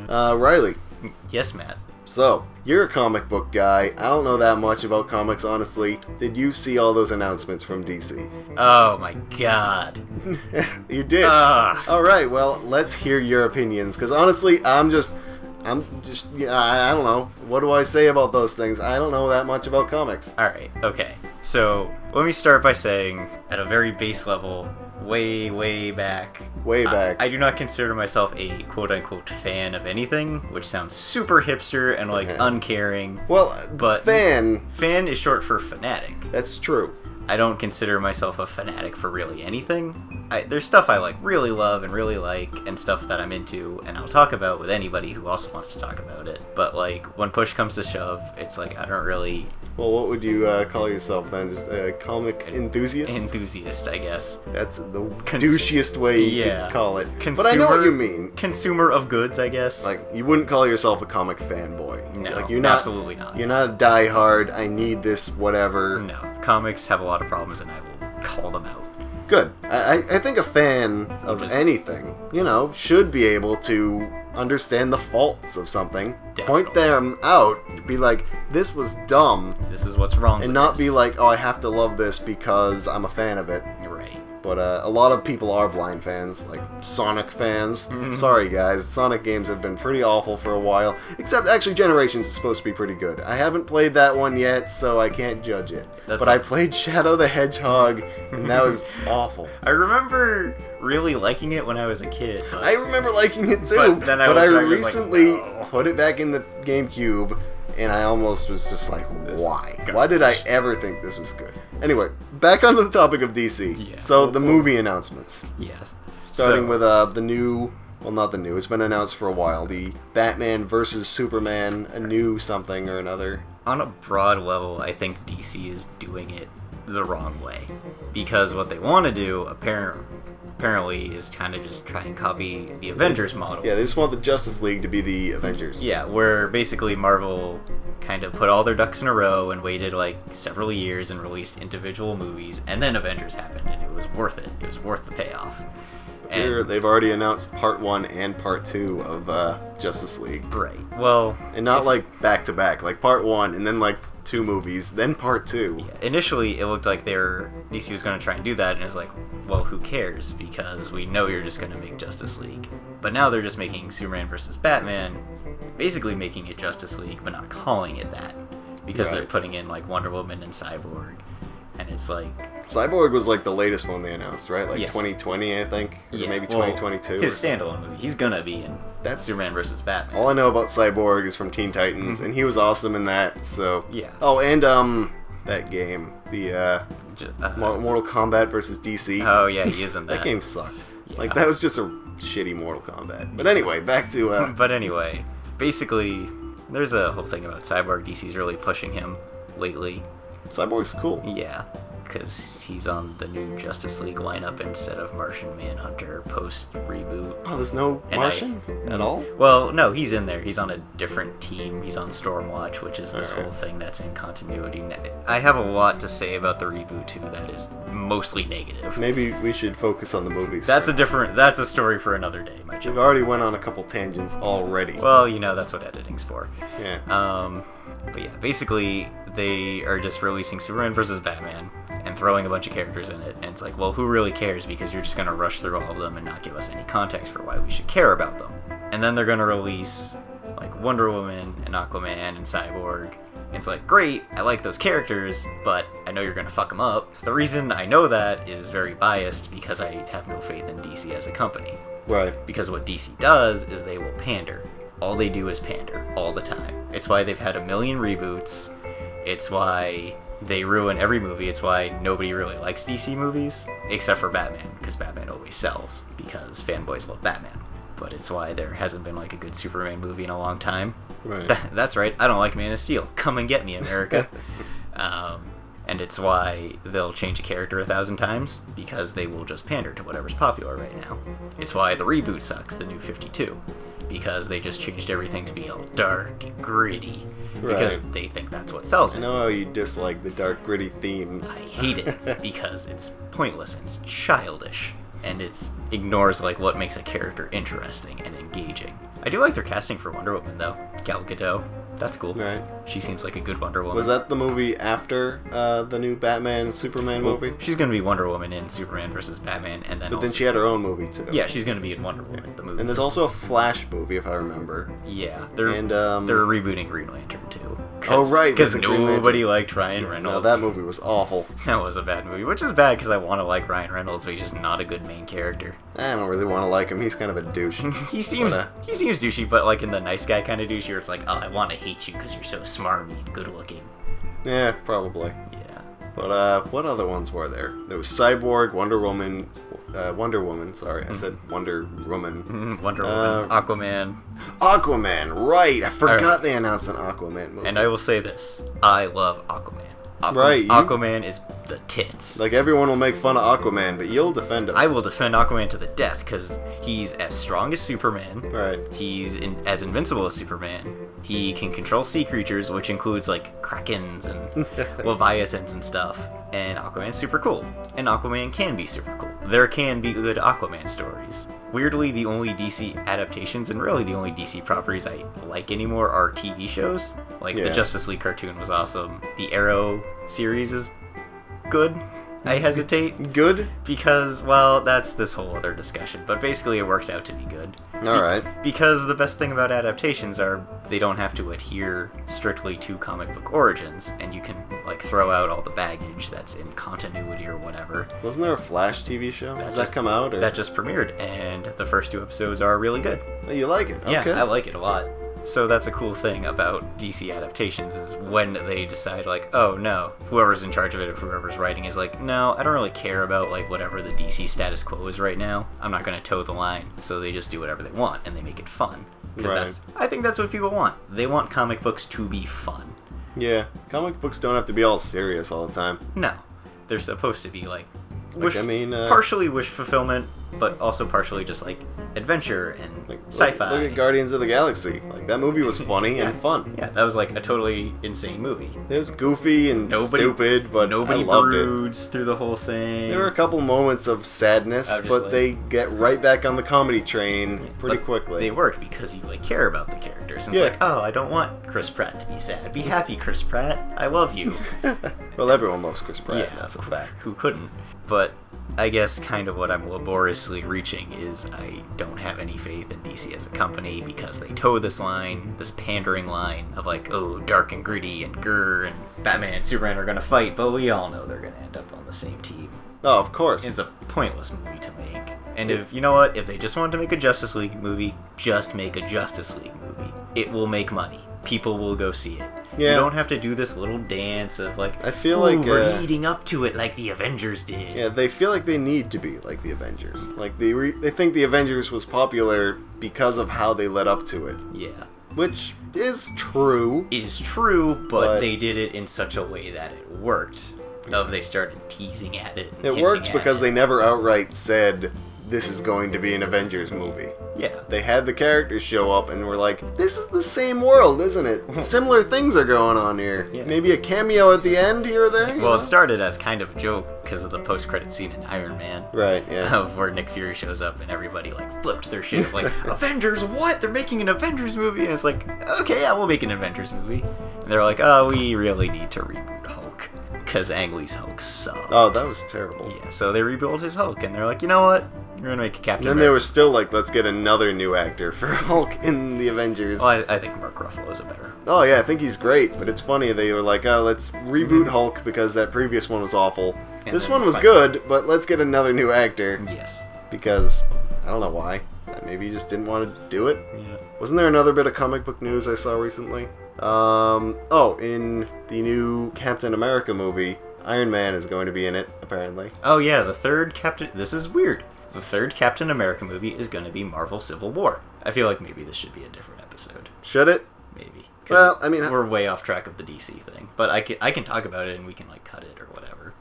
Riley, Yes, Matt. so you're a comic book guy. I don't know that much about comics, honestly. Did you see all those announcements from DC? Oh my god. You did. Alright, well, let's hear your opinions, because honestly, I don't know. What do I say about those things? I don't know that much about comics. Alright, okay. So, let me start by saying, at a very base level, way back. Way back. I do not consider myself a quote-unquote fan of anything, which sounds super hipster and, uncaring. Well, but fan is short for fanatic. That's true. I don't consider myself a fanatic for really anything. There's stuff I really love and really like, and stuff that I'm into, and I'll talk about with anybody who also wants to talk about it. But when push comes to shove, it's I don't really... Well, what would you call yourself then? Just a comic enthusiast? Enthusiast, I guess. That's the douchiest way you could call it. But I know what you mean. Consumer of goods, I guess. You wouldn't call yourself a comic fanboy. No, you're not, absolutely not. You're not a diehard, I need this, whatever. No, comics have a lot of problems, and I will call them out. Good. I think a fan of anything, should be able to understand the faults of something, Definitely. Point them out, be like, this was dumb. This is what's wrong and with not this. be like, oh, I have to love this because I'm a fan of it. Right. But a lot of people are blind fans, like Sonic fans. Sorry, guys. Sonic games have been pretty awful for a while. Except, actually, Generations is supposed to be pretty good. I haven't played that one yet, so I can't judge it. I played Shadow the Hedgehog, and that was awful. I remember really liking it when I was a kid. I remember liking it too, but I recently put it back in the GameCube, and I almost was just like, why? Why did I ever think this was good? Anyway, back onto the topic of DC. Yeah. So, the movie announcements. Yes. Starting with the new, well, not the new, it's been announced for a while, the Batman vs. Superman, a new something or another. On a broad level, I think DC is doing it the wrong way. Because what they want to do, apparently, is kind of just try and copy the Avengers model. Yeah, they just want the Justice League to be the Avengers. Yeah, where basically Marvel kind of put all their ducks in a row and waited several years and released individual movies, and then Avengers happened, and it was worth it. It was worth the payoff. And they've already announced Part 1 and Part 2 of Justice League. Right. Well... And not back-to-back, Part 1 and then 2 movies, then Part 2. Yeah, initially, it looked like DC was going to try and do that, and it's well, who cares? Because we know you're just going to make Justice League. But now they're just making Superman vs. Batman, basically making it Justice League, but not calling it that. Because they're putting in, Wonder Woman and Cyborg, and it's Cyborg was the latest one they announced, right? Yes. 2020, I think? Or yeah, maybe 2022. His standalone movie. He's gonna be in Superman vs. Batman. All I know about Cyborg is from Teen Titans, and he was awesome in that, so... Yes. Oh, and, that game. The, Mortal Kombat vs. DC. Oh, yeah, he is in that. That game sucked. Yeah. That was just a shitty Mortal Kombat. But anyway, back to, But anyway, basically, there's a whole thing about Cyborg. DC's really pushing him lately. Cyborg's cool. Yeah, because he's on the new Justice League lineup instead of Martian Manhunter post-reboot. Oh, there's no Martian at all? Well, no, he's in there. He's on a different team. He's on Stormwatch, which is this whole thing that's in continuity. I have a lot to say about the reboot, too, that is mostly negative. Maybe we should focus on the movies. That's a story for another day, my We've already went on a couple tangents already. Well, that's what editing's for. Yeah. But yeah, basically, they are just releasing Superman vs. Batman and throwing a bunch of characters in it, and it's well, who really cares, because you're just going to rush through all of them and not give us any context for why we should care about them. And then they're going to release, Wonder Woman and Aquaman and Cyborg. And it's great, I like those characters, but I know you're going to fuck them up. The reason I know that is very biased, because I have no faith in DC as a company. Right. Because what DC does is they will pander. All they do is pander, all the time. It's why they've had a million reboots. It's why they ruin every movie. It's why nobody really likes DC movies, except for Batman, because Batman always sells, because fanboys love Batman. But it's why there hasn't been a good Superman movie in a long time. Right. That's right, I don't like Man of Steel. Come and get me, America. And it's why they'll change a character 1,000 times, because they will just pander to whatever's popular right now. It's why the reboot sucks, the New 52, because they just changed everything to be all dark and gritty, because they think that's what sells it. I know how you dislike the dark, gritty themes. I hate it, because it's pointless and it's childish. and it ignores like what makes a character interesting and engaging. I do like their casting for Wonder Woman though. Gal Gadot, that's cool. Right. She seems like a good Wonder Woman. Was that the movie after the new Batman Superman movie? She's gonna be Wonder Woman in Superman vs. Batman, and then But then she had her own movie too. yeah, she's gonna be in Wonder Woman, the movie. And there's also a Flash movie, if I remember. yeah, they're And they're rebooting Green Lantern too. Oh, right, because there's a Green nobody liked Ryan No, Reynolds. that movie was awful. That was a bad movie, which is bad because I want to like Ryan Reynolds, but he's just not a good main character. I don't really want to like him. He's kind of a douche. He seems But, he seems douchey, but like in the nice guy kind of douchey, where it's like, oh, I want to hate you because you're so smarmy and good looking. Yeah, probably. Yeah. But what other ones were there? There was Cyborg, Wonder Woman. Sorry, I said Wonder Woman. Wonder Woman, Aquaman, Aquaman, right? I forgot Alright. they announced an Aquaman movie. and I will say this: I love Aquaman. Right, you- Aquaman is the tits. Like, everyone will make fun of Aquaman, but you'll defend him. I will defend Aquaman to the death because he's as strong as Superman. Right. He's as invincible as Superman. He can control sea creatures, which includes like krakens and leviathans and stuff. And Aquaman's super cool. And Aquaman can be super cool. There can be good Aquaman stories. Weirdly, the only DC adaptations and really the only DC properties I like anymore are TV shows. Like Yeah. the Justice League cartoon was awesome. The Arrow series is good. I hesitate Good? because, well, that's this whole other discussion. But basically, it works out to be good. Alright. Because the best thing about adaptations are they don't have to adhere strictly to comic book origins, and you can like throw out all the baggage that's in continuity or whatever. Wasn't there a Flash TV show? Does that just- come out? Or? That just premiered, and the first 2 episodes are really good. Oh, you like it? Yeah, Okay. I like it a lot. So that's a cool thing about DC adaptations is when they decide like, oh no, whoever's in charge of it or whoever's writing is like, no, I don't really care about like whatever the DC status quo is right now. I'm not going to toe the line. So they just do whatever they want and they make it fun. Because Right. I think that's what people want. They want comic books to be fun. Yeah. Comic books don't have to be all serious all the time. No, they're supposed to be like, Like, I mean, partially wish fulfillment, but also partially just like adventure and Like, sci-fi. Look at Guardians of the Galaxy. Like, that movie was funny and fun. Yeah, that was like a totally insane movie. It was goofy and Nobody- stupid, but Nobody I loved it. broods through the whole thing. There were a couple moments of sadness, I was just but like- they get right back on the comedy train pretty But quickly. They work because you like care about the characters. And Yeah. it's like, oh, I don't want Chris Pratt to be sad. Be happy, Chris Pratt. I love you. Well, everyone loves Chris Pratt. Yeah. That's a fact. Who couldn't? But I guess kind of what I'm laboriously reaching is I don't have any faith in DC as a company because they toe this line, this pandering line of like, oh, dark and gritty and grr, and Batman and Superman are gonna fight, but we all know they're gonna end up on the same team. Oh, of course. It's a pointless movie to make. And if you know what, if they just wanted to make a Justice League movie, just make a Justice League movie. It will make money. People will go see it. Yeah. You don't have to do this little dance of like, I feel "Ooh, like, we're leading up to it like the Avengers did. Yeah, they feel like they need to be like the Avengers. Like, they think the Avengers was popular because of how they led up to it. Yeah. Which is true. It is true, but But- they did it in such a way that it worked. Of they started teasing at it. And It hinting worked at because it. they never outright said, this is going to be an Avengers movie. Yeah. They had the characters show up and were like, this is the same world, isn't it? Similar things are going on here. Yeah. Maybe a cameo at the end here or there? you Well, know? it started as kind of a joke because of the post-credit scene in Iron Man. Right, yeah. Of where Nick Fury shows up and everybody like flipped their shit of like, Avengers, what? They're making an Avengers movie? And it's like, okay, yeah, we'll make an Avengers movie. And they're like, oh, we really need to reboot Hulk because Ang Lee's Hulk sucked. Oh, that was terrible. Yeah, so they rebuilt his Hulk and they're like, you know what? We're gonna make a Captain And then they America. were still like, let's get another new actor for Hulk in the Avengers. Well, I think Mark Ruffalo's a better. Oh yeah, I think he's great, but it's funny they were like, oh, let's reboot Hulk because that previous one was awful. And This then one was find- good, but let's get another new actor Yes. because I don't know why. Maybe he just didn't want to do it. Yeah. Wasn't there another bit of comic book news I saw recently? In the new Captain America movie, Iron Man is going to be in it, apparently. Oh yeah, the third Captain. This is weird. The third Captain America movie is going to be Marvel Civil War. I feel like maybe this should be a different episode. Should it? Maybe. 'Cause Well, I mean, we're way off track of the DC thing, but I can talk about it and we can like cut it or whatever.